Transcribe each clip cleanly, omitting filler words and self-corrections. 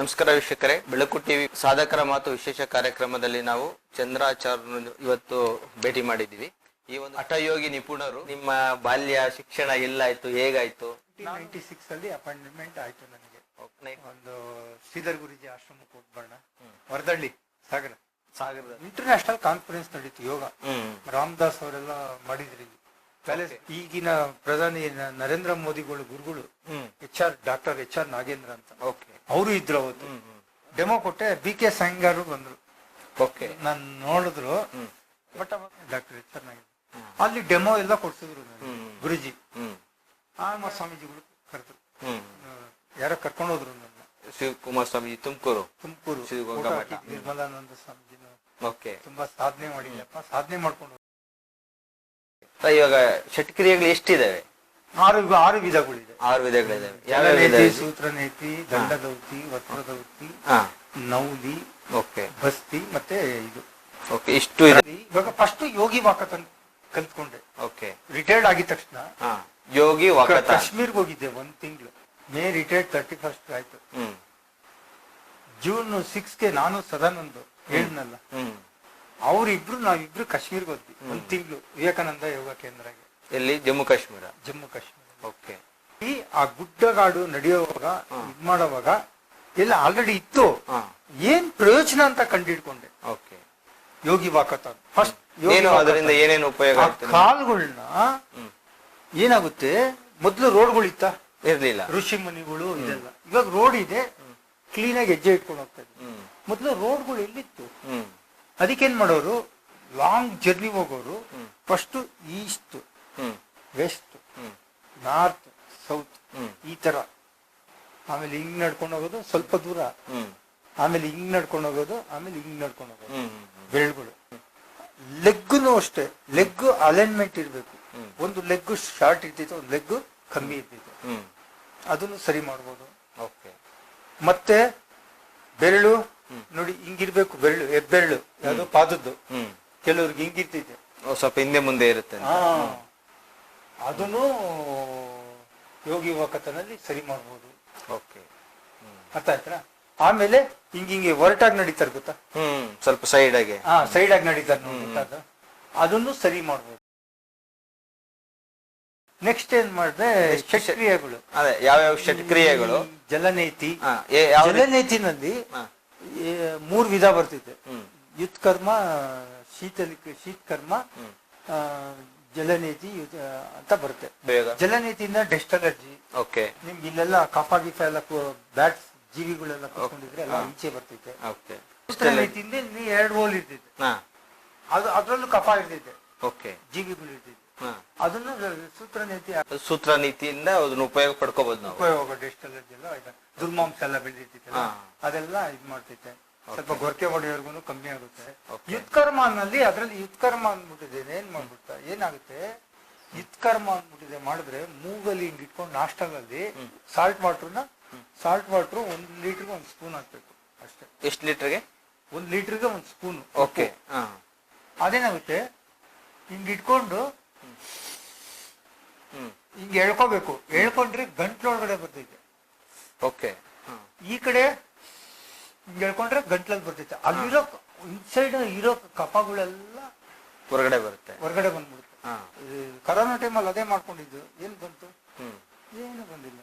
ನಮಸ್ಕಾರ ವೀಕ್ಷಕರೇ, ಬೆಳಕು ಟಿವಿ ಸಾಧಕರ ಮಾತು ವಿಶೇಷ ಕಾರ್ಯಕ್ರಮದಲ್ಲಿ ನಾವು ಚಂದ್ರಾಚಾರ್ಯ ಇವತ್ತು ಭೇಟಿ ಮಾಡಿದ್ದೀವಿ. ಈ ಒಂದು ಹಠಯೋಗಿ ನಿಪುಣರು. ನಿಮ್ಮ ಬಾಲ್ಯ ಶಿಕ್ಷಣ ಎಲ್ಲಾಯ್ತು, ಹೇಗಾಯ್ತು? 1996 ಅಲ್ಲಿ ಅಪಾಯಿಂಟ್ಮೆಂಟ್ ಆಯ್ತು ನನಗೆ. ಒಂದು ಶ್ರೀಧರ್ ಗುರುಜಿ ಆಶ್ರಮಕ್ಕೆ ಹೋಗ್ಬಾರ್ಣ, ವರದಳ್ಳಿ ಸಾಗರದ ಇಂಟರ್ನ್ಯಾಷನಲ್ ಕಾನ್ಫರೆನ್ಸ್ ನಡೀತು ಯೋಗ. ರಾಮದಾಸ್ ಅವರೆಲ್ಲ ಮಾಡಿದ್ರಿ. ಈಗಿನ ಪ್ರಧಾನಿ ನರೇಂದ್ರ ಮೋದಿಗಳು ಗುರುಗಳು ಡಾಕ್ಟರ್ HR ನಾಗೇಂದ್ರ ಅಂತ ಅವರು ಇದ್ರು. ಅವತ್ತು ಡೆಮೋ ಕೊಟ್ಟೆ, BK ಸಂಗಾರು ಬಂದ್ರು. ನಾನು ನೋಡಿದ್ರು, ಬಟ್ ಡಾಕ್ಟರ್ HR ನಾಗೇಂದ್ರ ಅಲ್ಲಿ ಡೆಮೋ ಎಲ್ಲ ಕೊಡ್ಸಿದ್ರು ಗುರುಜಿ. ಆಮ ಸ್ವಾಮೀಜಿಗಳು ಕರೆದ್ರು, ಯಾರೋ ಕರ್ಕೊಂಡು ಹೋದ್ರು ನನ್ನ. ಶಿವಕುಮಾರ್ ಸ್ವಾಮೀಜಿ ತುಮಕೂರು ನಿರ್ಮಲಾನಂದ ಸ್ವಾಮೀಜಿನ ತುಂಬಾ ಸಾಧನೆ ಮಾಡಿಲ್ಲಪ್ಪ, ಸಾಧನೆ ಮಾಡ್ಕೊಂಡು. ಇವಾಗ ಷಟ್ಕ್ರಿಯೆಗಳು ಎಷ್ಟಿದಾವೆ? 6 ವಿಧಗಳಿದೆ. 6 ವಿಧಗಳಿದಾವೆ. ಯಾವ ಸೂತ್ರ ನೇತಿ, ದಂಡದೌತಿ, ವಕ್ರದೌತಿ, ನೌಲಿ, ಬಸ್ತಿ ಮತ್ತೆ ಇದು. ಇಷ್ಟು ಇದೆ. ಇವಾಗ ಫಸ್ಟ್ ಯೋಗಿ ವಾಕಥನ್ ಕಲ್ತ್ಕೊಂಡೆ. ರಿಟೈರ್ಡ್ ಆಗಿದ ತಕ್ಷಣ ಯೋಗಿ ವಾಕಥನ್ ಕಾಶ್ಮೀರ್ಗೆ ಹೋಗಿದ್ದೆ 1 ತಿಂಗಳು. ಮೇ ರಿಟೈರ್ಡ್ 31st ಆಯ್ತು. ಜೂನ್ 6ಗೆ ನಾನು ಸದಾನಂದ್ ಹೇಳಿದ್ನಲ್ಲ, ನಾವಿಬ್ರು ಕಾಶ್ಮೀರ್ಗೆ ಹೋದ್ವಿ 1 ತಿಂಗಳು ವಿವೇಕಾನಂದ ಯೋಗ ಕೇಂದ್ರಗೆ. ಎಲ್ಲಿ? ಜಮ್ಮು ಕಾಶ್ಮೀರ. ಆ ಗುಡ್ಡಗಾಡು ನಡೆಯುವಾಗ ಇದ್ ಮಾಡುವಾಗ ಎಲ್ಲ ಆಲ್ರೆಡಿ ಇತ್ತು. ಏನ್ ಪ್ರಯೋಜನ ಅಂತ ಕಂಡಿಡ್ಕೊಂಡೆ. Yogi walkathon first. ಅದರಿಂದ ಏನೇನು ಉಪಯೋಗ? ಕಾಲ್ಗಳನ್ನ ಏನಾಗುತ್ತೆ, ಮೊದ್ಲು ರೋಡ್ಗಳು ಇತ್ತ ಇರ್ಲಿಲ್ಲ, ಋಷಿ ಮುನಿಗಳು ಇದೆಲ್ಲ. ಇವಾಗ ರೋಡ್ ಇದೆ, ಕ್ಲೀನ್ ಆಗಿ ಹೆಜ್ಜೆ ಇಟ್ಕೊಂಡು ಹೋಗ್ತಾ ಇದ್ವಿ. ಮೊದ್ಲು ರೋಡ್ಗಳು ಎಲ್ಲಿತ್ತು? ಅದಕ್ಕೇನ್ ಮಾಡೋರು, ಲಾಂಗ್ ಜರ್ನಿ ಹೋಗೋರು first east, west, north, south ಈ ತರ. ಆಮೇಲೆ ಹಿಂಗ್ ನಡ್ಕೊಂಡು ಹೋಗೋದು ಸ್ವಲ್ಪ ದೂರ, ಆಮೇಲೆ ಹಿಂಗ್ ನಡ್ಕೊಂಡು ಹೋಗೋದು, ಆಮೇಲೆ ಹಿಂಗ್ ನಡ್ಕೊಂಡು ಹೋಗೋದು. ಬೆರಳುಗಳು. ಲೆಗ್ನು ಅಷ್ಟೇ, ಲೆಗ್ ಅಲೈನ್ಮೆಂಟ್ ಇರ್ಬೇಕು. ಒಂದು ಲೆಗ್ ಶಾರ್ಟ್ ಇರ್ತಿತ್ತು, ಒಂದು ಲೆಗ್ ಕಮ್ಮಿ ಇರ್ತಿತ್ತು. ಅದನ್ನು ಸರಿ ಮಾಡ್ಬೋದು. ಮತ್ತೆ ಬೆರಳು ನೋಡಿ ಹಿಂಗಿರ್ಬೇಕು, ಬೆರಳು ಹೆಬ್ಬೆರಳು ಯಾವ್ದು ಪಾದದ್ದು, ಕೆಲವ್ರಿಗೆ ಹಿಂಗಿರ್ತೈತೆ, ಸ್ವಲ್ಪ ಹಿಂದೆ ಮುಂದೆ ಇರುತ್ತೆ. ಅದನ್ನು ಯೋಗಿ ವಾಕಥನಲ್ಲಿ ಸರಿ ಮಾಡ್ಬೋದು. ಅರ್ಥ ಆಯ್ತಾ? ಆಮೇಲೆ ಹಿಂಗೆ ಹೊರಟಾಗಿ ನಡೀತಾರೆ ಗೊತ್ತಾ, ಸ್ವಲ್ಪ ಸೈಡ್ ಆಗಿ ನಡೀತಾರೆ ನೋಡಿ, ಅದನ್ನು ಸರಿ ಮಾಡ್ಬೋದು. ನೆಕ್ಸ್ಟ್ ಏನ್ ಮಾಡಿದೆ, ಷಟ್ಕ್ರಿಯೆಗಳು. ಅದೇ ಯಾವ್ಯಾವ ಷಟ್ಕ್ರಿಯೆಗಳು? ಜಲನೇತಿ. ಜಲನೇತಿನಲ್ಲಿ 3 ವಿಧ ಬರ್ತಿದೆ. ಯುತ್ಕರ್ಮ, ಶೀತಕರ್ಮ, ಜಲನೇತಿ ಅಂತ ಬರುತ್ತೆ. ಜಲನೇತಿಯಿಂದ ಡಸ್ಟ್ ಅಲರ್ಜಿ, ನಿಮ್ಗೆ ಇಲ್ಲೆಲ್ಲ ಕಫ ಗಿಫ ಎಲ್ಲ ಬ್ಯಾಟ್ಸ್ ಜೀವಿಗಳೆಲ್ಲ ಕೂತ್ಕೊಂಡಿದ್ರೆ ಎಲ್ಲ ಈಚೆ ಬರ್ತೈತೆ. ಜಲನೇತಿಯಿಂದ 2 ಹೋಲ್ ಇರ್ತೈತೆ, ಅದ್ರಲ್ಲೂ ಕಫ ಇರ್ತೈತೆ, ಜೀವಿಗಳು ಇರ್ತೈತೆ. ಅದನ್ನು ಸೂತ್ರ ನೀತಿಯಿಂದ ಅದನ್ನ ಉಪಯೋಗ ಪಡ್ಕೋಬಹುದು ನಾವು. ಉಪಯೋಗ ಡಸ್ಟ್ ಅಲರ್ಜಿ ಎಲ್ಲ ದುರ್ಮಾಂಸ ಎಲ್ಲ ಬೆಳೆದಿರ್ತೈತೆ, ಅದೆಲ್ಲ ಇದ್ ಮಾಡ್ತೈತೆ. ಸ್ವಲ್ಪ ಗೊರಕೆ ಹೊಡೆಯೋರ್ಗು ಕಮ್ಮಿ ಆಗುತ್ತೆ. ಯುತ್ಕರ್ಮನಲ್ಲಿ ಅದ್ರಲ್ಲಿ ಯುತ್ಕರ್ಮ ಅಂದ್ಬಿಟ್ಟಿದೆ, ಏನಾಗುತ್ತೆ, ಯುತ್ಕರ್ಮ ಅಂದ್ಬಿಟ್ಟಿದೆ ಮಾಡಿದ್ರೆ ಮೂಗಲ್ಲಿ ಹಿಂಗ್ ಇಟ್ಕೊಂಡು ನಾಷ್ಟದಲ್ಲಿ ಸಾಲ್ಟ್ ವಾಟರ್ 1 ಲೀಟರ್ಗೆ 1 ಸ್ಪೂನ್ ಹಾಕ್ಬೇಕು ಅಷ್ಟೇ. ಎಷ್ಟು ಲೀಟರ್ಗೆ? 1 ಲೀಟರ್ಗೆ 1 ಸ್ಪೂನ್. ಅದೇನಾಗುತ್ತೆ, ಹಿಂಗ್ ಇಟ್ಕೊಂಡು ಹಿಂಗ್ ಎಳ್ಕೋಬೇಕು. ಎಳ್ಕೊಂಡ್ರೆ ಗಂಟ್ಲೊಳಗಡೆ ಬರ್ತೈತೆ. ಈ ಕಡೆ ಹಿಂಗ್ ಎಳ್ಕೊಂಡ್ರೆ ಗಂಟ್ಲಲ್ಲಿ ಬರ್ತೈತೆ. ಅಲ್ಲಿರೋ ಇನ್ಸೈಡ್ ಇರೋ ಕಫಗಳೆಲ್ಲ ಹೊರಗಡೆ ಬಂದ್ಬಿಡುತ್ತೆ. ಕರೋನಾ ಟೈಮಲ್ಲಿ ಅದೇ ಮಾಡ್ಕೊಂಡಿದ್ದು. ಏನ್ ಬಂತು? ಏನು ಬಂದಿಲ್ಲ.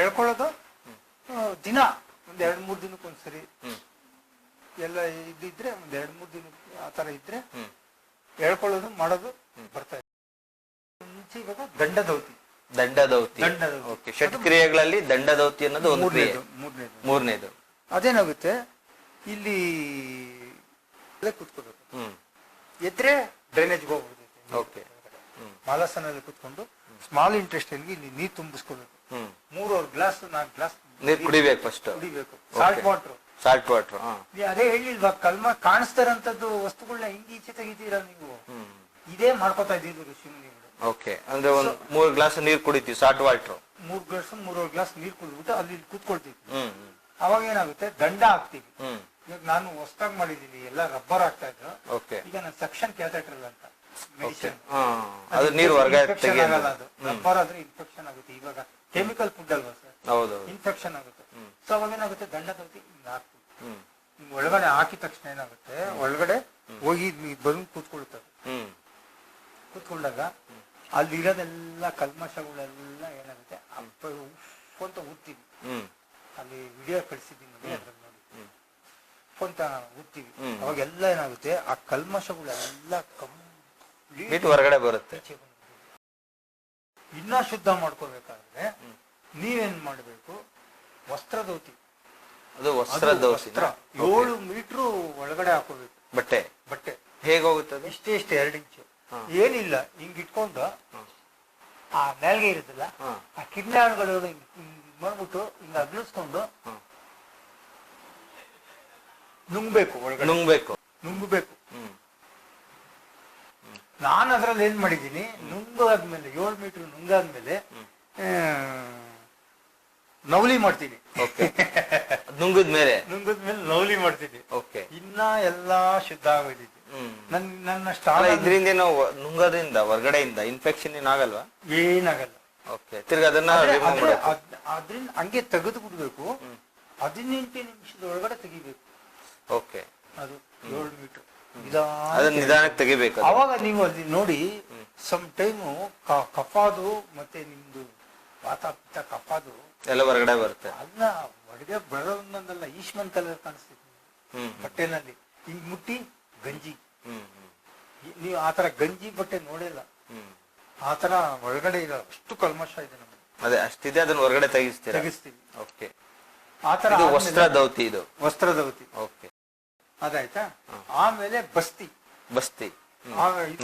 ಎಳ್ಕೊಳ್ಳೋದು ದಿನ 1-2-3 ದಿನಕ್ಕೊಂದ್ಸರಿ ಎಲ್ಲ ಇದ್ರೆ, 1-2-3 ದಿನಕ್ಕೆ ಆತರ ಇದ್ರೆ ಹೇಳ್ಕೊಳ್ಳೋದು ಮಾಡೋದು ಬರ್ತಾ ಇದೆ. ಮುಂಚೆ ಇವಾಗ ದಂಡದೌತಿ. ಷಟ್ಕ್ರಿಯೆಗಳಲ್ಲಿ ದಂಡದೌತಿ ಅನ್ನೋದು ಮೂರನೇದು. ಅದೇನಾಗುತ್ತೆ, ಇಲ್ಲಿ ಕುತ್ಕೋಬೇಕು, ಎದ್ರೆ ಡ್ರೈನೇಜ್ಗೆ ಹೋಗ್ಬಿಡ್ತೈತೆ. ಮಾಲಾಸನಲ್ಲಿ ಕುತ್ಕೊಂಡು ಸ್ಮಾಲ್ ಇಂಟೆಸ್ಟೈನ್ಗೆ ಇಲ್ಲಿ ನೀರು ತುಂಬಿಸ್ಕೋಬೇಕು. 3 ಗ್ಲಾಸ್ 4 ಗ್ಲಾಸ್ ನೀರು ಕುಡಿಬೇಕು. First salt water. ಅದೇ ಹೇಳಿಲ್ವಾ, ಕಾಣಿಸ್ತಾರಂತದ್ದು ವಸ್ತುಗಳನ್ನ ಹಿಂಗೆ ಈಚೆ ತೆಗಿತೀರಾ ನೀವು. ಇದೇ ಮಾಡ್ಕೋತಾ ಇದ್ದೀವಿ ಋಷಿಮುನಿಗಳು. ಅಂದ್ರೆ 3 ಗ್ಲಾಸ್ ನೀರು ಕುಡಿತೀವಿ, ಸಾಲ್ಟ್ ವಾಟರ್. 3 ಗ್ಲಾಸ್ 3 ಗ್ಲಾಸ್ ನೀರು ಕುಡಿದ್ಬಿಟ್ಟು ಅಲ್ಲಿ ಕೂತ್ಕೊಳ್ತೀವಿ. ಅವಾಗ ಏನಾಗುತ್ತೆ, ದಂಡ ಹಾಕ್ತಿವಿ. ಈಗ ನಾನು ಹೊಸದಾಗಿ ಮಾಡಿದೀನಿ, ಎಲ್ಲ ರಬ್ಬರ್ ಆಗ್ತಾ ಇದ್ರು. ಈಗ ನಾನು ಸಕ್ಷನ್ ಕ್ಯಾಥೆಟರ್ ಅಂತ ಮೆಡಿಸಿನ್, ಅದು ನೀರು ಹೊರಗೆ ರಬ್ಬರ್ ಆದ್ರೆ ಇನ್ಫೆಕ್ಷನ್ ಆಗುತ್ತೆ. ಇವಾಗ ಕೆಮಿಕಲ್ ಫುಡ್ ಅಲ್ವಾ ಸರ್, ಹೌದೌದು. ಇನ್ಫೆಕ್ಷನ್ ಆಗುತ್ತೆ. ಸೊ ಅವಾಗ ಏನಾಗುತ್ತೆ, ದಂಡ ತೋತಿ ಹಿಂಗ್ ಹಾಕ್ತೀವಿ. ಹ್ಮ್ ಹಿಂಗ್ ಒಳಗಡೆ ಹಾಕಿದ ತಕ್ಷಣ ಏನಾಗುತ್ತೆ, ಒಳಗಡೆ ಹೋಗಿ ಬಂದು ಕೂತ್ಕೊಳ್ತದೆ. ಕೂತ್ಕೊಂಡಾಗ ಅಲ್ಲಿರೋದೆಲ್ಲ ಕಲ್ಮಶಗಳೆಲ್ಲ ಏನಾಗುತ್ತೆ ಅಪ್ಪ ಉಫ್ ಅಂತ ಊದ್ತೀವಿ. ಅಲ್ಲಿ ವಿಡಿಯೋ ಕಳಿಸಿದ್ದೀನಿ ನೋಡಿ, ಅದ್ರಲ್ಲಿ ನೋಡಿ ಅಂತ ಊದ್ತೀವಿ. ಅವಾಗೆಲ್ಲ ಏನಾಗುತ್ತೆ, ಆ ಕಲ್ಮಶಗಳೆಲ್ಲ ಕಂಪ್ಲೀಟ್ ಹೊರಗಡೆ ಬರುತ್ತೆ. ಇನ್ನ ಶುದ್ಧ ಮಾಡ್ಕೋಬೇಕಾದ್ರೆ ನೀವೇನ್ ಮಾಡ್ಬೇಕು, ವಸ್ತ್ರ ಧೋತಿ. ಅದು ವಸ್ತ್ರ 7 ಮೀಟರ್ ಒಳಗಡೆ ಹಾಕೋಬೇಕು. ಬಟ್ಟೆ ಹೇಗೆ ಹೋಗುತ್ತದೆ? ಇಷ್ಟೇ 2 ಇಂಚು. ಏನಿಲ್ಲ, ಹಿಂಗ್ ಇಟ್ಕೊಂಡು ಆ ನೆಲ್ಗೆ ಇರುತ್ತಲ್ಲ, ಆ ಕಿಡ್ನಾಗಳು ಮಾಡ್ಬಿಟ್ಟು ಹಿಂಗ ಅಗ್ಲಿಸ್ಕೊಂಡು ನುಂಗ್ಬೇಕು. ಒಳಗಡೆ ನುಂಗ್ಬೇಕು. ನಾನು ಅದ್ರಲ್ಲಿ ಏನ್ ಮಾಡಿದ್ದೀನಿ, ನುಂಗಾದ್ಮೇಲೆ 7 ಮೀಟರ್ ನುಂಗಾದ್ಮೇಲೆ ನವಲಿ ಮಾಡ್ತೀನಿ. ನುಂಗಿದ್ಮೇಲೆ ನವಲಿ ಮಾಡ್ತೀನಿ. ಇನ್ನ ಎಲ್ಲಾ ಶುದ್ಧ ಆಗೋದಿದೆ. ನನ್ನ ಇದರಿಂದ ನುಂಗೋದ್ರಿಂದ ಹೊರಗಡೆಯಿಂದ ಇನ್ಫೆಕ್ಷನ್ ಏನಾಗಲ್ವಾ? ಏನಾಗಲ್ಲ. ತಿರ್ಗಿ ಅದನ್ನ ಅದ್ರಿಂದ ಹಂಗೆ ತೆಗೆದು ಬಿಡ್ಬೇಕು. 18 ನಿಮಿಷದ ಒಳಗಡೆ ತೆಗಿಬೇಕು. ಅದು 7 ಮೀಟರ್ ನಿಧಾನಕ್ಕೆ ತೆಗಿಬೇಕು. ಅವಾಗ ನೀವು ಅಲ್ಲಿ ನೋಡಿ, ಸಮ್ ಟೈಮು ಕಫಾದು ಮತ್ತೆ ನಿಮ್ದು ವಾತ ಪಿತ್ತ ಕಫಾದು ಎಲ್ಲ ಹೊರಗಡೆ ಬರುತ್ತೆ. ಅದನ್ನ ಹೊರಗೆ ಬರೋದಲ್ಲ, ಈಶ್ಮನ್ ಕಲರ್ ಕಾಣಿಸ್ತಿದೆ ಬಟ್ಟೆನಲ್ಲಿ. ಹಿಂಗ್ ಮುಟ್ಟಿ ಗಂಜಿ, ನೀವು ಆತರ ಗಂಜಿ ಬಟ್ಟೆ ನೋಡಿಲ್ಲ. ಆತರ ಒಳಗಡೆ ಇರೋ ಅಷ್ಟು ಕಲ್ಮಶ ಇದೆ ನಮ್ಗೆ. ಅದೇ ಅಷ್ಟಿದೆ, ಅದನ್ನ ಹೊರಗಡೆ ತೆಗಿಸ್ತೀವಿ. ಆತರ ವಸ್ತ್ರ ಧೌತಿ. ಅದಾಯ್ತಾ. ಆಮೇಲೆ ಬಸ್ತಿ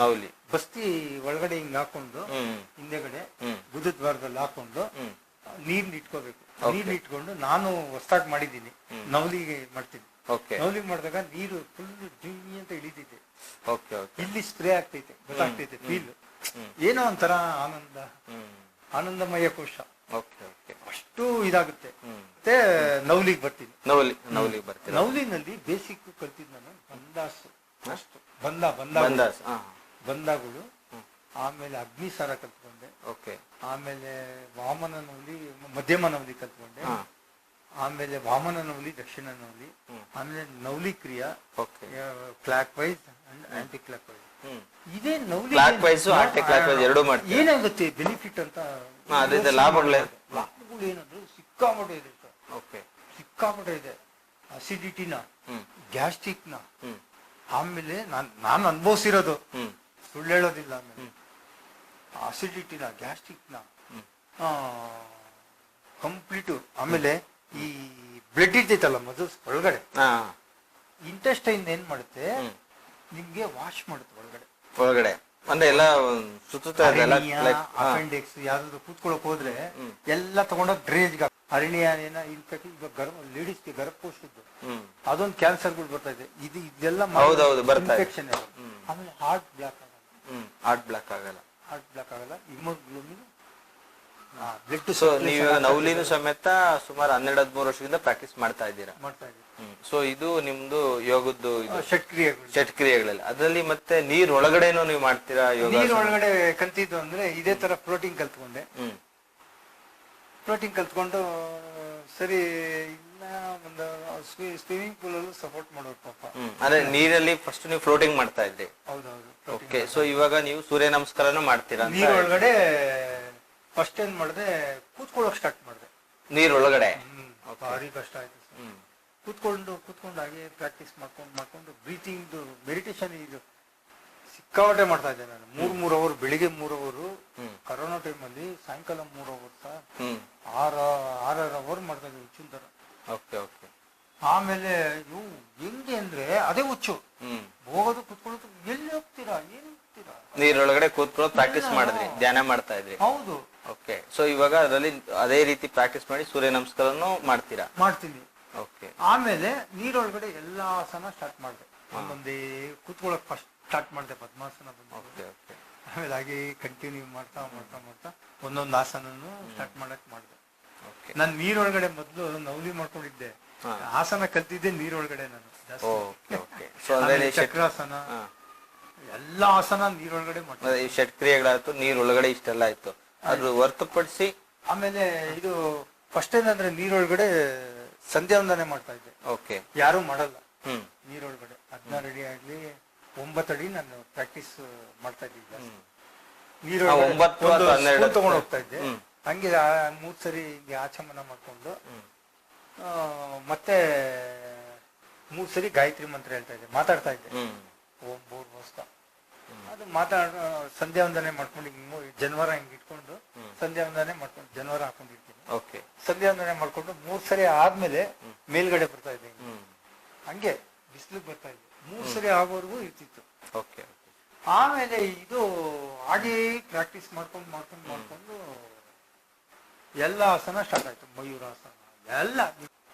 ನವಲಿ ಬಸ್ತಿ ಒಳಗಡೆ ಹಿಂಗ್ ಹಾಕೊಂಡು ಹಿಂದೆಗಡೆ ಬುಧದ್ವಾರದಲ್ಲಿ ಹಾಕೊಂಡು ನೀರ್ ಇಟ್ಕೋಬೇಕು. ನೀರ್ ಇಟ್ಕೊಂಡು ನಾನು ಹೊಸ್ದಾಗಿ ಮಾಡಿದ್ದೀನಿ, ನವಲಿಗೆ ಮಾಡ್ತೀನಿ. ನವಲಿ ಮಾಡಿದಾಗ ನೀರು ಫುಲ್ ಜಿಮ್ಮಿ ಅಂತ ಇಳಿತೈತೆ. ಇಲ್ಲಿ ಸ್ಪ್ರೇ ಆಗ್ತೈತೆ, ಗೊತ್ತಾಗ್ತೈತೆ ಫೀಲ್. ಏನೋ ಒಂಥರ ಆನಂದಮಯ ಕೋಶ. ಅಷ್ಟು ಇದಾಗುತ್ತೆ. ಮತ್ತೆ ನವಲಿಗೆ ಬರ್ತೀನಿ. ನವಲಿನಲ್ಲಿ ಬೇಸಿಕ್ ಕಲ್ತಿದ್ ನಾನು ಬಂದಾಗಳು, ಆಮೇಲೆ ಅಗ್ನಿಸಾರ ಕಲ್ತ್ಕೊಂಡೆ. ಆಮೇಲೆ ವಾಮನ ನವಲಿ, ಮಧ್ಯಮ ನವಲಿ ಕಲ್ತ್ಕೊಂಡೆ. ಆಮೇಲೆ ವಾಮನ ನವಲಿ, ದಕ್ಷಿಣ ನವಲಿ. ಆಮೇಲೆ ನವಲಿ ಕ್ರಿಯಾ, clockwise and anticlockwise. ಇದೇ ನವಲಿ ಏನಾಗುತ್ತೆ ಬೆನಿಫಿಟ್ ಅಂತ, ಲಾಭಗಳು ಏನಾದ್ರು ಸಿಕ್ಕಾಪಟ್ಟೆ ಇದೆ. ಅಸಿಡಿಟಿನ, ಗ್ಯಾಸ್ಟ್ರಿಕ್ನ, ಆಮೇಲೆ ನಾನು ಅನುಭವಿಸಿರೋದು, ಸುಳ್ಳು ಹೇಳೋದಿಲ್ಲ. ಆಮೇಲೆ ಅಸಿಡಿಟಿನ, ಗ್ಯಾಸ್ಟ್ರಿಕ್ನ ಕಂಪ್ಲೀಟು. ಆಮೇಲೆ ಈ ಬ್ಲಡ್ ಇರ್ತೈತಲ್ಲ ಮಸಲ್ಸ್ ಒಳಗಡೆ, ಇಂಟೆಸ್ಟೈನ್ ಏನ್ ಮಾಡುತ್ತೆ, ನಿಮ್ಗೆ ವಾಶ್ ಮಾಡುತ್ತೆ ಒಳಗಡೆ. ಅಂದ್ರೆ ಎಲ್ಲ ಅಪೆಂಡಿಕ್ಸ್ ಯಾವ್ದಾದ್ರು ಕೂತ್ಕೊಳಕ್ ಹೋದ್ರೆ ಎಲ್ಲ ತಗೊಂಡೋಗಿ ಡ್ರೇಜ್. ಅರಣ್ಯ ಏನ ಇನ್ಫೆಕ್ಷನ್, ಲೇಡೀಸ್ಗೆ ಗರ್ಭಕೋಶದ್ದು ಅದೊಂದು ಕ್ಯಾನ್ಸರ್ಗಳು ಬರ್ತಾ ಇದೆ. ಇದೆಲ್ಲ ಇನ್ಫೆಕ್ಷನ್. ಆಮೇಲೆ ಹಾರ್ಟ್ ಬ್ಲಾಕ್ ಆಗಲ್ಲ. Haemoglobin, blood. ಸೊ ನೀವು ನವಲಿನೂ ಸಮೇತ ಸುಮಾರು 12-13 ವರ್ಷದಿಂದ ಪ್ರಾಕ್ಟೀಸ್ ಮಾಡ್ತಾ ಇದ್ದೀರಾ. ಸೊ ಇದು ನಿಮ್ದು ಯೋಗದ್ದು ಷಟ್ಕ್ರಿಯೆಗಳಲ್ಲಿ. ಅದರಲ್ಲಿ ಮತ್ತೆ ನೀರ್ ಒಳಗಡೆನೂ ನೀವು ಮಾಡ್ತೀರಾ ಯೋಗ? ನೀರ್ ಒಳಗಡೆ ಕಲ್ತಿದ್ದು ಅಂದ್ರೆ ಇದೇ ತರ ಪ್ರೋಟೀನ್ ಕಲ್ತ್ಕೊಂಡೆ. ಕಲ್ತ್ಕೊಂಡು ಸರಿ, ಇನ್ನ ಒಂದು ಸ್ವಿಮ್ಮಿಂಗ್ ಪೂಲ್ ಅಲ್ಲೂ ಸಪೋರ್ಟ್ ಮಾಡೋರು ಪಾಪ. ಅಂದ್ರೆ ನೀರಲ್ಲಿ ಫಸ್ಟ್ ನೀವು ಫ್ಲೋಟಿಂಗ್ ಮಾಡ್ತಾ ಇದ್ರಿ. ಹೌದೌದು. ಓಕೆ. ಸೊ ಇವಾಗ ನೀವು ಸೂರ್ಯ ನಮಸ್ಕಾರನೂ ಮಾಡ್ತೀರಾ? ನೀರ್ ಒಳಗಡೆ ಫಸ್ಟ್ ಏನ್ ಮಾಡಿದೆ, ಕೂತ್ಕೊಳ್ಳೋಕ್ ಸ್ಟಾರ್ಟ್ ಮಾಡಿದೆ ನೀರ್ ಒಳಗಡೆ. ಭಾರಿ ಕಷ್ಟ ಆಯ್ತು. ಕೂತ್ಕೊಂಡು ಹಾಗೆ ಪ್ರಾಕ್ಟೀಸ್ ಮಾಡ್ಕೊಂಡು ಬ್ರೀತಿಂಗ್ ಮೆಡಿಟೇಷನ್ ಇದು ಸಿಕ್ಕಾಪಟ್ಟೆ ಮಾಡ್ತಾ ಇದ್ದೆ ನಾನು. 3 ಅವರ್, ಬೆಳಿಗ್ಗೆ 3 ಅವರು, ಕರೋನಾ ಟೈಮಲ್ಲಿ ಸಾಯಂಕಾಲ 3 ಅವರ್, 6 ಅವರ್ ಮಾಡ್ತಾ ಇದ್ದೆ ಹುಚ್ಚಿನ ತರ. ಆಮೇಲೆ ಇವು ಹೆಂಗೆ ಅಂದ್ರೆ ಅದೇ ಹುಚ್ಚು, ಹೋಗೋದು ಕೂತ್ಕೊಳ್ಳೋದು. ಎಲ್ಲಿ ಹೋಗ್ತೀರಾ, ಏನ್ ಹೋಗ್ತೀರಾ? ನೀರೊಳಗಡೆ ಕೂತ್ಕೊಳ್ಳೋ ಪ್ರಾಕ್ಟೀಸ್ ಮಾಡಿದ್ರಿ, ಧ್ಯಾನ ಮಾಡ್ತಾ ಇದ್ರಿ. ಹೌದು. ಓಕೆ. ಸೊ ಇವಾಗ ಅದರಲ್ಲಿ ಅದೇ ರೀತಿ ಪ್ರಾಕ್ಟೀಸ್ ಮಾಡಿ ಸೂರ್ಯ ನಮಸ್ಕಾರನು ಮಾಡ್ತೀನಿ. ಆಮೇಲೆ ನೀರೊಳಗಡೆ ಎಲ್ಲಾ ಆಸನ ಸ್ಟಾರ್ಟ್ ಮಾಡಿದೆ. ಒಂದೊಂದೇ ಕೂತ್ಕೊಳ್ಳೋಕೆ ಫಸ್ಟ್ ಸ್ಟಾರ್ಟ್ ಮಾಡಿದೆ, ಪದ್ಮಾಸನ ಬಂದು. ಆಮೇಲೆ ಹಾಗೆ ಕಂಟಿನ್ಯೂ ಮಾಡ್ತಾ ಒಂದೊಂದು ಆಸನನು ಸ್ಟಾರ್ಟ್ ಮಾಡಿದೆ. ನಾನು ನೀರೊಳಗಡೆ ಮೊದಲು ನವಲಿ ಮಾಡ್ಕೊಂಡಿದ್ದೆ, ಆಸನ ಕಲ್ತಿದ್ದೆ ನೀರೊಳಗಡೆ ನಾನು. ಚಕ್ರಾಸನ, ಎಲ್ಲಾ ಆಸನ ನೀರೊಳಗಡೆ ಮಾಡ್ತಾರೆ. ಷಟ್ಕ್ರಿಯೆಗಳಾಯ್ತು, ನೀರೊಳಗಡೆ ಇಷ್ಟೆಲ್ಲ ಆಯ್ತು. ಅದು ಹೊರತುಪಡಿಸಿ ಆಮೇಲೆ ಇದು ಫಸ್ಟ್ ಏನಂದ್ರೆ ನೀರೊಳಗಡೆ ಸಂಧ್ಯಾ ವಂದನೆ ಮಾಡ್ತಾ ಇದ್ದೆ. ಓಕೆ. ಯಾರು ಮಾಡಲ್ಲ ಹ್ಮ್ ನೀರೊಳಗಡೆ. 16 ಅಡಿ ಆಗ್ಲಿ 9 ಅಡಿ ನಾನು ಪ್ರಾಕ್ಟೀಸ್ ಮಾಡ್ತಾ ಇದ್ದೆ. ನೀರೊಳಗಡೆ 9 ಅಥವಾ 12 ತಗೊಂಡು ಹೋಗ್ತಾ ಇದ್ದೆ. ಹ್ಮ್. ಹಂಗೆ 3 ಸರಿ ಹಿಂಗೆ ಆಚಮನ ಮಾಡ್ಕೊಂಡು ಮತ್ತೆ 3 ಸರಿ ಗಾಯತ್ರಿ ಮಂತ್ರ ಹೇಳ್ತಾ ಇದ್ದೆ, ಮಾತಾಡ್ತಾ ಇದ್ದೆ. ಓಂ ಭೂರ್ಭುವಃ ಅದು ಸಂಧ್ಯಾ ವಂದನೆ ಮಾಡ್ಕೊಂಡು ಹಿಂಗ್ ಜನವರ ಹಿಂಗ್ ಇಟ್ಕೊಂಡು ಸಂಧ್ಯಾ ವಂದನೆ ಮಾಡ್ಕೊಂಡು ಜನವರ ಹಾಕೊಂಡಿರ್ತೀನಿ. ಓಕೆ. ಸಂಧ್ಯಾ ವಂದನೆ ಮಾಡ್ಕೊಂಡು 3 ಸರಿ ಆದ್ಮೇಲೆ ಮೇಲ್ಗಡೆ ಬರ್ತಾ ಇದ್ದೆ. ಹಂಗೆ ಬಿಸಿಲಿಗೆ ಬರ್ತಾ ಇದ್ದೆ. 3 ಸರಿ ಆಗೋವರೆಗೂ ಇರ್ತಿತ್ತು. ಓಕೆ. ಆಮೇಲೆ ಇದು ಹಾಗೆ ಪ್ರಾಕ್ಟೀಸ್ ಮಾಡ್ಕೊಂಡು ಎಲ್ಲ ಆಸನ ಸ್ಟಾರ್ಟ್ ಆಯ್ತು. ಮಯೂರಾಸನ ಎಲ್ಲ.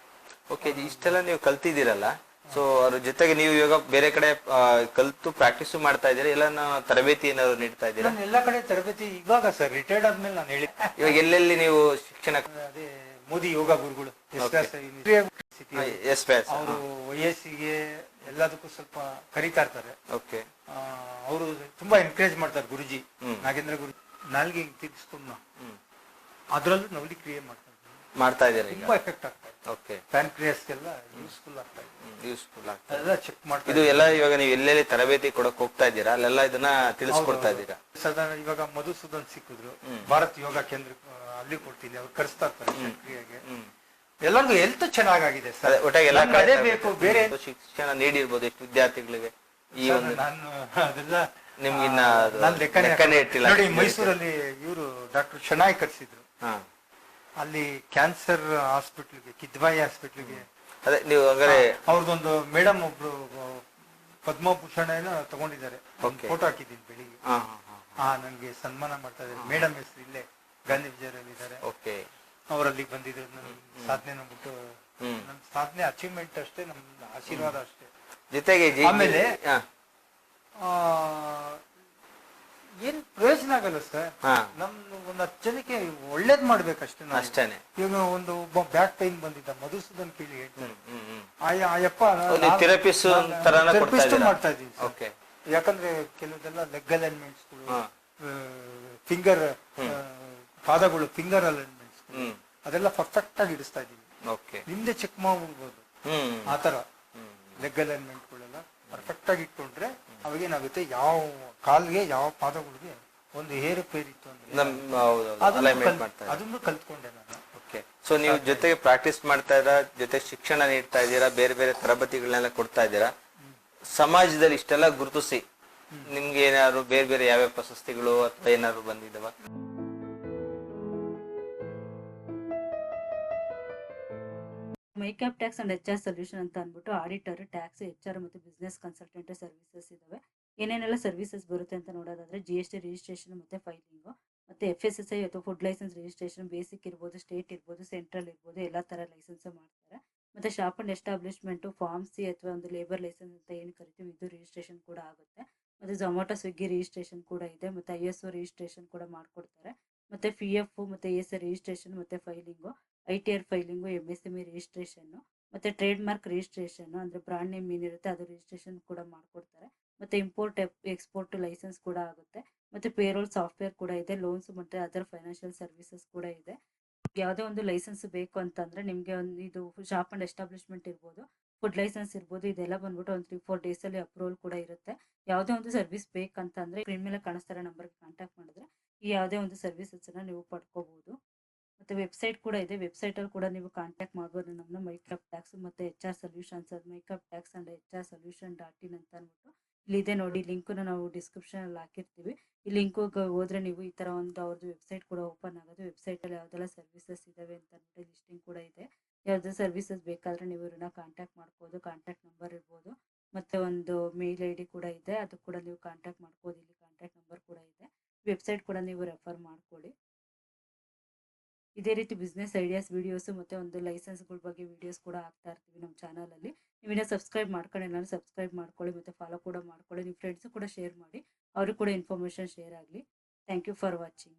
ಓಕೆ, ಇಷ್ಟೆಲ್ಲ ನೀವು ಕಲ್ತಿದ್ದೀರಲ್ಲ, ಸೊ ಅದ್ರ ಜೊತೆಗೆ ನೀವು ಇವಾಗ ಬೇರೆ ಕಡೆ ಕಲ್ತು ಪ್ರಾಕ್ಟೀಸ್ ಮಾಡ್ತಾ ಇದ್ದೀರಾ, ಎಲ್ಲ ತರಬೇತಿ ಏನಾದ್ರು ನೀಡ್ತಾ ಇದ್ದೀರಾ? ನಾನು ಎಲ್ಲ ಕಡೆ ತರಬೇತಿ ಇವಾಗ ಸರ್ ರಿಟೈರ್ಡ್ ಆದ್ಮೇಲೆ ನಾನು ಹೇಳಿ ಇವಾಗ ಎಲ್ಲೆಲ್ಲಿ ನೀವು ಶಿಕ್ಷಣ? ಅದೇ ಮೋದಿ ಯೋಗ ಗುರುಗಳು ಅವರು ವಯಸ್ಸಿಗೆ ಎಲ್ಲದಕ್ಕೂ ಸ್ವಲ್ಪ ಕರೀತಾ ಇರ್ತಾರೆ. ಓಕೆ. ಅವರು ತುಂಬಾ ಎನ್ಕರೇಜ್ ಮಾಡ್ತಾರೆ ಗುರುಜಿ, ನಾಗೇಂದ್ರ ಗುರುಜಿ. ನಾಲ್ಗೆ ತಿರ್ಗಿಸ್ಕೊಂಡು ಅದ್ರಲ್ಲೂ ನವಲಿ ಕ್ರಿಯೆ ಮಾಡ್ತಾ ಇದ್ದೀರಾ? ತುಂಬಾ ಎಫೆಕ್ಟ್ ಆಗ್ತಾ ಇದೆ. ಓಕೆ. ಪ್ಯಾನ್ಕ್ರಿಯಾಸ್ಗೆಲ್ಲ ಯೂಸ್ಫುಲ್ ಆಗ್ತಾ ಇದೆ. ಯೂಸ್ಫುಲ್ ಆಗ್ತದೆ. ಅದೆಲ್ಲ ಚೆಕ್ ಮಾಡ್ತಾ ಇದು ಎಲ್ಲ ಇವಾಗ ನೀವು ಎಲ್ಲೆಲ್ಲಿ ತರಬೇತಿ ಕೊಡಕ್ ಹೋಗ್ತಾ ಇದ್ದೀರಾ ಅಲ್ಲೆಲ್ಲ ಇದನ್ನ ತಿಳಿಸ್ಕೊಡ್ತಾ ಇದ್ದೀರಾ? ಸಾಧಾರಣ ಇವಾಗ ಮಧುಸೂದನ್ ಸಿಕ್ಕಿದ್ರು, ಭಾರತ್ ಯೋಗ ಕೇಂದ್ರ ಅಲ್ಲಿ ಕೊಡ್ತೀನಿ, ಅವ್ರು ಕರೆಸ್ತಾ ಇರ್ತಾರೆ ಕ್ರಿಯೆಗೆ. ಎಲ್ಲರಿಗೂ ಹೆಲ್ತ್ ಚೆನ್ನಾಗಿದೆ ಸರ್. ಒಟ್ಟಾಗಿ ಎಲ್ಲ ಅದೇ ಬೇಕು, ಬೇರೆ ಶಿಕ್ಷಣ ನೀಡಿರ್ಬೋದು ಎಷ್ಟು ವಿದ್ಯಾರ್ಥಿಗಳಿಗೆ ಈ ಒಂದು? ನಾನು ಅದೆಲ್ಲ ನಿಮ್ಗಿನ್ನ ನಾನು ಲೆಕ್ಕನೇ ಇಟ್ಟಿಲ್ಲ. ನೋಡಿ, ಮೈಸೂರಲ್ಲಿ ಇವರು ಡಾಕ್ಟರ್ ಶನಾಯ್ ಕರ್ಸಿದ್ರು. ಅಲ್ಲಿ ಕ್ಯಾನ್ಸರ್ ಹಾಸ್ಪಿಟ್ಲ್ಗೆ, ಕಿದ್ವಾಯಿ ಹಾಸ್ಪಿಟ್ಲ್ಗೆ. ಅದೇ ನೀವು ಹಂಗಾರೆ ಅವ್ರದೊಂದು ಮೇಡಮ್ ಒಬ್ರು ಪದ್ಮಭೂಷಣ ಏನೋ ತಗೊಂಡಿದ್ದಾರೆ. ಫೋಟೋ ಹಾಕಿದ್ದೀನಿ ಬೆಳಿಗ್ಗೆ. ನನ್ಗೆ ಸನ್ಮಾನ ಮಾಡ್ತಾ ಇದ್ದಾರೆ. ಮೇಡಮ್ ಹೆಸರು ಇಲ್ಲೇ ಗಾಂಧಿ ವಿಜಯರಲ್ಲಿ ಇದ್ದಾರೆ. ಓಕೆ. ಅವರಲ್ಲಿ ಬಂದಿದ್ರು. ನನ್ನ ಸಾಧನೆ ನೋಡ್ಬಿಟ್ಟು, ನನ್ನ ಸಾಧನೆ ಅಚೀವ್ಮೆಂಟ್ ಅಷ್ಟೇ, ನಮ್ ಆಶೀರ್ವಾದ ಅಷ್ಟೇ. ಜೊತೆಗೆ ಆಮೇಲೆ ಏನ್ ಪ್ರಯೋಜನ ಆಗಲ್ಲ ಸರ್. ನಮ್ ಒಂದ್ 10 ಜನಕ್ಕೆ ಒಳ್ಳೇದ್ ಮಾಡ್ಬೇಕಷ್ಟೇ. ಅಷ್ಟೇನೆ. ಇವಾಗ ಒಂದು ಒಬ್ಬ ಬ್ಯಾಕ್ ಪೈನ್ ಬಂದಿದ್ದ, ಮಧುಸೂದನ್ ಕೇಳಿ ಹೇಳ್ತಾರೆ. ಅಯ್ಯಪ್ಪ ಥೆರಪಿಸ್ಟ್ ಮಾಡ್ತಾ ಇದ್ದೀನಿ. ಯಾಕಂದ್ರೆ ಕೆಲವುದೆಲ್ಲ ಲೆಗ್ ಅಲೈನ್ಮೆಂಟ್ಸ್ಗಳು, ಫಿಂಗರ್ ಪಾದಗಳು, ಫಿಂಗರ್ ಅಲೈನ್ಮೆಂಟ್ಸ್ ಅದೆಲ್ಲ ಪರ್ಫೆಕ್ಟ್ ಆಗಿ ಇಡಿಸ್ತಾ ಇದ್ದೀನಿ. ನಿಮ್ದೆ ಚೆಕ್ ಮಾಡ್ಬಿಡ್ಬೋದು. ಆತರ ಲೆಗ್ ಅಲೈನ್ಮೆಂಟ್ಗಳೆಲ್ಲ ಪರ್ಫೆಕ್ಟ್ ಆಗಿ ಇಟ್ಕೊಂಡ್ರೆ ಅವಾಗೇನಾಗುತ್ತೆ, ಯಾವ ಕಾಲ್ಗೆ ಯಾವ ಪಾದಗಳಿಗೆ ಒಂದು ಏರುಪೇರು ಇತ್ತು ಅಂದ್ರೆ ಅದನ್ನು ಕಲ್ತ್ಕೊಂಡೆ ನಾನು. ಓಕೆ. ಸೊ ನೀವು ಜೊತೆಗೆ ಪ್ರಾಕ್ಟೀಸ್ ಮಾಡ್ತಾ ಇದ್ದೀರಾ, ಜೊತೆ ಶಿಕ್ಷಣ ನೀಡ್ತಾ ಇದ್ದೀರಾ, ಬೇರೆ ಬೇರೆ ತರಬೇತಿಗಳನ್ನೆಲ್ಲ ಕೊಡ್ತಾ ಇದ್ದೀರಾ. ಸಮಾಜದಲ್ಲಿ ಇಷ್ಟೆಲ್ಲ ಗುರುತಿಸಿ ನಿಮ್ಗೆ ಏನಾದ್ರು ಬೇರೆ ಬೇರೆ ಯಾವ್ಯಾವ ಪ್ರಶಸ್ತಿಗಳು ಅಥವಾ ಏನಾದ್ರು ಬಂದಿದ್ದಾವ? MyCap tax and HR solution ಅಂತ ಅಂದ್ಬಿಟ್ಟು ಆಡಿಟರ್, ಟ್ಯಾಕ್ಸ್, HR ಮತ್ತು ಬಿಸ್ನೆಸ್ ಕನ್ಸಲ್ಟೆಂಟ್ ಸರ್ವಿಸಸ್ ಇದಾವೆ. ಏನೇನೆಲ್ಲ ಸರ್ವಿಸಸ್ ಬರುತ್ತೆ ಅಂತ ನೋಡೋದಾದ್ರೆ GST ರಿಜಿಸ್ಟ್ರೇಷನ್ ಮತ್ತೆ ಫೈಲಿಂಗ್, ಮತ್ತೆ FSSAI ಅಥವಾ ಫುಡ್ ಲೈಸೆನ್ಸ್ ರಿಜಿಸ್ಟ್ರೇಷನ್, ಬೇಸಿಕ್ ಇರ್ಬೋದು, ಸ್ಟೇಟ್ ಇರ್ಬೋದು, ಸೆಂಟ್ರಲ್ ಇರ್ಬೋದು, ಎಲ್ಲಾ ತರ ಲೈಸೆನ್ಸ್ ಮಾಡ್ತಾರೆ. ಮತ್ತೆ shop and establishment, form C ಅಥವಾ ಒಂದು ಲೇಬರ್ ಲೈಸೆನ್ಸ್ ಅಂತ ಏನು ಕರಿತೀವಿ, ಇದು ರಿಜಿಸ್ಟ್ರೇಷನ್ ಕೂಡ ಆಗುತ್ತೆ. ಮತ್ತೆ ಝೊಮ್ಯಾಟೊ, ಸ್ವಿಗ್ಗಿ ರಿಜಿಸ್ಟ್ರೇಷನ್ ಕೂಡ ಇದೆ. ಮತ್ತೆ ISO ರಿಜಿಸ್ಟ್ರೇಷನ್ ಕೂಡ ಮಾಡ್ಕೊಡ್ತಾರೆ. ಮತ್ತೆ PF ಮತ್ತೆ ESI ರಿಜಿಸ್ಟ್ರೇಷನ್ ಮತ್ತೆ filing, ITR filing, MSME registration, ಮತ್ತೆ ಟ್ರೇಡ್ ಮಾರ್ಕ್ ರಿಜಿಸ್ಟ್ರೇಷನ್ ಅಂದ್ರೆ ಬ್ರಾಂಡ್ ನೇಮ್ ಏನಿರುತ್ತೆ ಅದು ರಿಜಿಸ್ಟ್ರೇಷನ್ ಕೂಡ ಮಾಡ್ಕೊಡ್ತಾರೆ. ಮತ್ತೆ ಇಂಪೋರ್ಟ್ ಎಕ್ಸ್ಪೋರ್ಟ್ ಲೈಸೆನ್ಸ್ ಕೂಡ ಆಗುತ್ತೆ. ಮತ್ತೆ ಪೇರೋಲ್ ಸಾಫ್ಟ್ವೇರ್ ಕೂಡ ಇದೆ. ಲೋನ್ಸ್ ಮತ್ತೆ ಅದರ್ ಫೈನಾನ್ಷಿಯಲ್ ಸರ್ವಿಸಸ್ ಕೂಡ ಇದೆ. ಯಾವುದೇ ಒಂದು ಲೈಸೆನ್ಸ್ ಬೇಕು ಅಂತಂದ್ರೆ ನಿಮ್ಗೆ ಒಂದು ಇದು ಶಾಪ್ ಅಂಡ್ ಎಸ್ಟಾಬ್ಲಿಷ್ಮೆಂಟ್ ಇರ್ಬೋದು, ಫುಡ್ ಲೈಸೆನ್ಸ್ ಇರ್ಬೋದು, ಇದೆಲ್ಲ ಬಂದ್ಬಿಟ್ಟು ಒಂದು 3-4 ಡೇಸ್ ಅಲ್ಲಿ ಅಪ್ರೂವಲ್ ಕೂಡ ಇರುತ್ತೆ. ಯಾವುದೇ ಒಂದು ಸರ್ವಿಸ್ ಬೇಕಂತಂದ್ರೆ ಸ್ಕ್ರೀನ್ ಮೇಲೆ ಕಾಣಿಸ್ತಾರ ನಂಬರ್ಗೆ ಕಾಂಟ್ಯಾಕ್ಟ್ ಮಾಡಿದ್ರೆ ಈ ಯಾವುದೇ ಒಂದು ಸರ್ವಿಸಸ್ ನೀವು ಪಡ್ಕೋಬಹುದು. ಮತ್ತೆ ವೆಬ್ಸೈಟ್ ಕೂಡ ಇದೆ. ವೆಬ್ಸೈಟ್ ಅಲ್ಲಿ ಕೂಡ ನೀವು ಕಾಂಟ್ಯಾಕ್ಟ್ ಮಾಡ್ಬೋದು ನಮ್ಮನ್ನ. ಮೈಕ್ಯಾಪ್ ಟ್ಯಾಕ್ಸ್ ಮತ್ತೆ HR solutions, MyCap tax and HR solution.in ಅಂತ ಅಂದ್ಬಿಟ್ಟು ಇಲ್ಲಿದೆ ನೋಡಿ. ಲಿಂಕ್ ನಾವು ಡಿಸ್ಕ್ರಿಪ್ಷನ್ ಅಲ್ಲಿ ಹಾಕಿರ್ತೀವಿ. ಈ ಲಿಂಕ್ ಹೋದ್ರೆ ನೀವು ಈ ತರ ಒಂದು ಅವ್ರದ್ದು ವೆಬ್ಸೈಟ್ ಕೂಡ ಓಪನ್ ಆಗೋದು. ವೆಬ್ಸೈಟ್ ಅಲ್ಲಿ ಯಾವ್ದೆಲ್ಲ ಸರ್ವಿಸಸ್ ಇದಾವೆ ಅಂತ ಅಂದ್ಬಿಟ್ಟು ಲಿಸ್ಟಿಂಗ್ ಕೂಡ ಇದೆ. ಯಾವ್ದು ಸರ್ವಿಸಸ್ ಬೇಕಾದ್ರೆ ನೀವು ಇವ್ರನ್ನ ಕಾಂಟ್ಯಾಕ್ಟ್ ಮಾಡ್ಬೋದು. ಕಾಂಟ್ಯಾಕ್ಟ್ ನಂಬರ್ ಇರ್ಬೋದು, ಮತ್ತೆ ಒಂದು ಮೇಲ್ ID ಕೂಡ ಇದೆ, ಅದು ಕೂಡ ನೀವು ಕಾಂಟ್ಯಾಕ್ಟ್ ಮಾಡ್ಬೋದು. ಇಲ್ಲಿ ಕಾಂಟ್ಯಾಕ್ಟ್ ನಂಬರ್ ಕೂಡ ಇದೆ. ವೆಬ್ಸೈಟ್ ಕೂಡ ನೀವು ರೆಫರ್ ಮಾಡ್ಕೊಳ್ಳಿ. ಇದೇ ರೀತಿ ಬಿಸ್ನೆಸ್ ಐಡಿಯಾಸ್ ವಿಡಿಯೋಸ್ ಮತ್ತೆ ಒಂದು ಲೈಸೆನ್ಸ್ಗಳ ಬಗ್ಗೆ ವಿಡಿಯೋಸ್ ಕೂಡ ಹಾಕ್ತಾ ಇರ್ತೀವಿ ನಮ್ಮ ಚಾನಲ್ ಅಲ್ಲಿ. ನೀವಿನ್ನ ಸಬ್ಸ್ಕ್ರೈಬ್ ಮಾಡ್ಕೊಂಡು ಎಲ್ಲರೂ ಸಬ್ಸ್ಕ್ರೈಬ್ ಮಾಡ್ಕೊಳ್ಳಿ, ಮತ್ತೆ ಫಾಲೋ ಕೂಡ ಮಾಡ್ಕೊಳ್ಳಿ. ನಿಮ್ಮ ಫ್ರೆಂಡ್ಸ್ ಕೂಡ ಶೇರ್ ಮಾಡಿ, ಅವ್ರಿಗೆ ಕೂಡ ಇನ್ಫಾರ್ಮೇಶನ್ ಶೇರ್ ಆಗಲಿ. Thank you for watching.